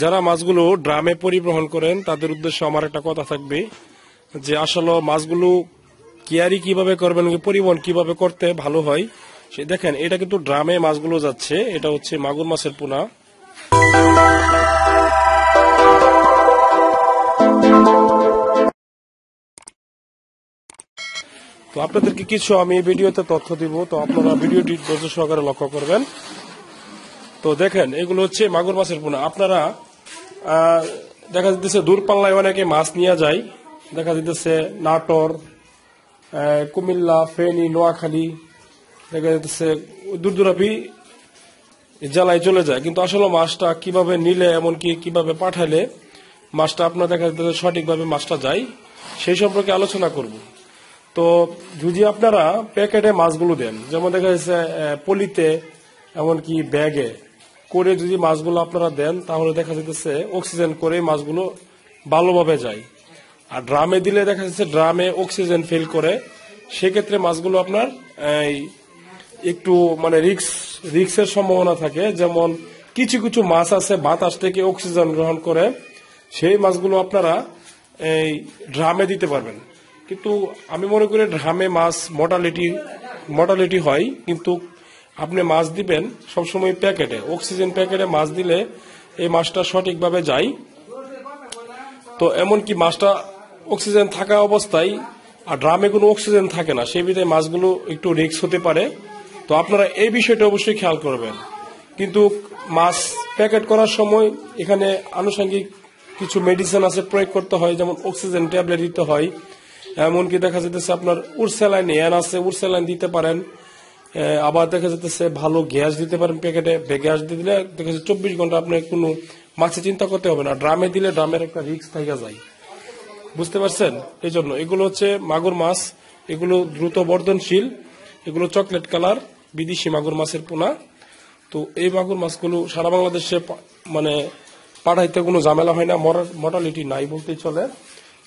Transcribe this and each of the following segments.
যারা মাছগুলো ড্রামে পরিবহন করেন তাদের উদ্দেশ্যে আমার একটা কথা থাকবে যে আসলে মাছগুলো কেয়ারি কিভাবে করবেন, পরিবহন কিভাবে করতে ভালো হয়। সে দেখেন, এটা কিন্তু ড্রামে মাছগুলো যাচ্ছে, এটা হচ্ছে মাগুর মাছের পোনা। তো আপনাদেরকে কিছু আমি ভিডিওতে তথ্য দিব, তো আপনারা ভিডিওটি ধৈর্য সহকারে লক্ষ্য করবেন। তো দেখেন, এগুলো হচ্ছে মাগুর মাছের পোনা। আপনারা দেখা যাচ্ছে দূরপাল্লায় অনেকে মাছ নিয়ে যায়, দেখা যাচ্ছে নাটোর, কুমিল্লা, ফেনী, নোয়াখালী, দেখা যাচ্ছে দূরদূরাপি জেলায় চলে যায়, কিন্তু আসলে মাছটা কিভাবে নিলে, এমনকি কিভাবে পাঠালে মাছটা আপনার দেখা যাচ্ছে সঠিকভাবে মাছটা যায়, সেই সম্পর্কে আলোচনা করব। তো যদি আপনারা প্যাকেটে মাছগুলো দেন, যেমন দেখা যাচ্ছে পলিতে এমনকি ব্যাগে করে যদি মাছগুলো আপনারা দেন, তাহলে দেখা যাচ্ছে অক্সিজেন করে মাছগুলো ভালোভাবে যায়। আর ড্রামে দিলে দেখা যাচ্ছে ড্রামে অক্সিজেন ফিল করে, সেক্ষেত্রে মাছগুলো আপনার একটু মানে রিক্সের সম্ভাবনা থাকে। যেমন কিছু কিছু মাছ আছে বাতাস থেকে অক্সিজেন গ্রহণ করে, সেই মাছগুলো আপনারা এই ড্রামে দিতে পারবেন। কিন্তু আমি মনে করি ড্রামে মাছ মর্টালিটি হয়, কিন্তু আপনি মাছ দিবেন সবসময় প্যাকেটে, অক্সিজেন প্যাকেটে মাছ দিলে এই মাছটা সঠিকভাবে যায়। তো এমনকি মাছটা অক্সিজেন থাকা অবস্থায়, আর ড্রামে কোনো অক্সিজেন থাকে না, সেই বিধায় মাছগুলো একটু রিস্ক হতে পারে। তো আপনারা এই বিষয়টা অবশ্যই খেয়াল করবেন। কিন্তু মাছ প্যাকেট করার সময় এখানে আনুষঙ্গিক কিছু মেডিসিন আছে, প্রয়োগ করতে হয়, যেমন অক্সিজেন ট্যাবলেট দিতে হয়। এমনকি দেখা যাচ্ছে আপনার উরস্যালাইন আছে, উরস্যালাইন দিতে পারেন। আবার দেখা যাচ্ছে ভালো গ্যাস দিতে পারেন প্যাকেটে। গ্যাস দিলে দেখা যাচ্ছে 24 ঘন্টা আপনার কোনো মাছে চিন্তা করতে হবে না। ড্রামে দিলে ড্রামের একটা রিস্ক থেকে যায়, বুঝতে পারছেন? এই জন্য এগুলো হচ্ছে মাগুর মাছ, এগুলো দ্রুত বর্ধনশীল, এগুলো চকলেট কালার বিদেশি মাগুর মাছের পোনা। তো এই মাগুর মাছগুলো সারা বাংলাদেশে মানে পাঠাইতে কোনো ঝামেলা হয় না, মর্টালিটি নাই বলতেই চলে,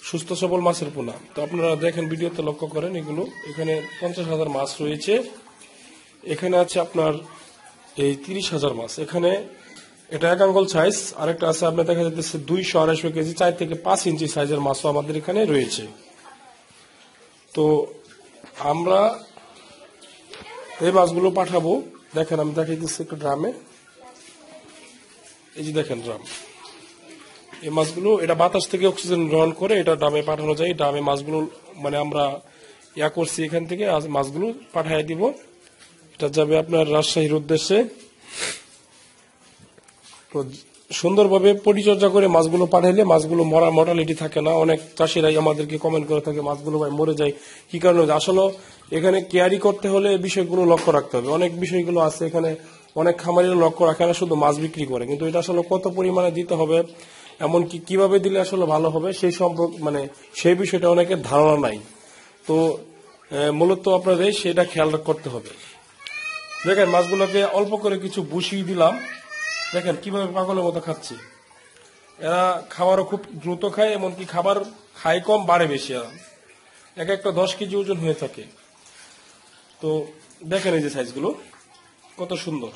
সুস্থ সবল মাছের পোনা। তো আপনারা দেখেন, ভিডিওতে লক্ষ্য করেন, এগুলো এখানে 50,000 মাছ রয়েছে। এখানে আছে আপনার এই 30,000 মাছ। এখানে এটা 1 আঙ্গুল সাইজ, আরেকটা আছে আপনার দেখা যাচ্ছে 200-250 কেজি, 4 থেকে 5 ইঞ্চি সাইজের মাছও আমাদের এখানে রয়েছে। তো আমরা এই মাছগুলো পাঠাবো। দেখেন, আমি দেখাইতেছি একটু ড্রামে, এই যে দেখেন ড্রাম, এই মাছগুলো এটা বাতাস থেকে অক্সিজেন গ্রহণ করে এটা ড্রামে পাঠানো যায়। ড্রামে মাছগুলো মানে আমরা করছি, এখান থেকে মাছগুলো পাঠিয়ে দিব। এটা যাবে আপনার রাজশাহীর উদ্দেশ্যে। তো সুন্দরভাবে পরিচর্যা করে মাছগুলো পাঠাইলে মাছগুলো মর্টালিটি থাকে না। অনেক চাষিরাই আমাদেরকে কমেন্ট করে থাকে মাছগুলো ভাই মরে যায়, কি কারণে? আসলে এখানে কেয়ারি করতে হলে এই বিষয়গুলো লক্ষ্য রাখতে হবে। অনেক বিষয়গুলো আছে এখানে, অনেক খামারিরা লক্ষ্য রাখে না, শুধু মাছ বিক্রি করে, কিন্তু এটা আসলে কত পরিমাণে দিতে হবে, এমনকি কিভাবে দিলে আসলে ভালো হবে সেই সম্পর্কে মানে সেই বিষয়টা অনেকের ধারণা নাই। তো মূলত আপনাদের সেটা খেয়াল করতে হবে। দেখেন, মাছগুলোকে অল্প করে কিছু বসিয়ে দিলাম, দেখেন কিভাবে পাগলের মতো খাচ্ছে। এরা খাবারও খুব দ্রুত খায়, এমনকি খাবার খায় কম, বাড়ে বেশি। এরা এক একটা 10 কেজি ওজন হয়ে থাকে। তো দেখেন এই যে সাইজগুলো কত সুন্দর।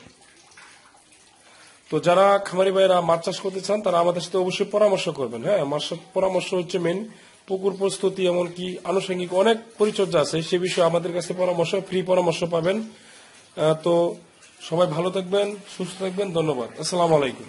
তো যারা খামারি ভাইরা মাছ চাষ করতে চান তারা আমাদের সাথে অবশ্যই পরামর্শ করবেন। হ্যাঁ, মাছ পরামর্শ হচ্ছে মেন, পুকুর প্রস্তুতি এমনকি আনুষঙ্গিক অনেক পরিচর্যা আছে, সে বিষয়ে আমাদের কাছে পরামর্শ, ফ্রি পরামর্শ পাবেন। তো সবাই ভালো থাকবেন, সুস্থ থাকবেন, ধন্যবাদ, আসসালামু আলাইকুম।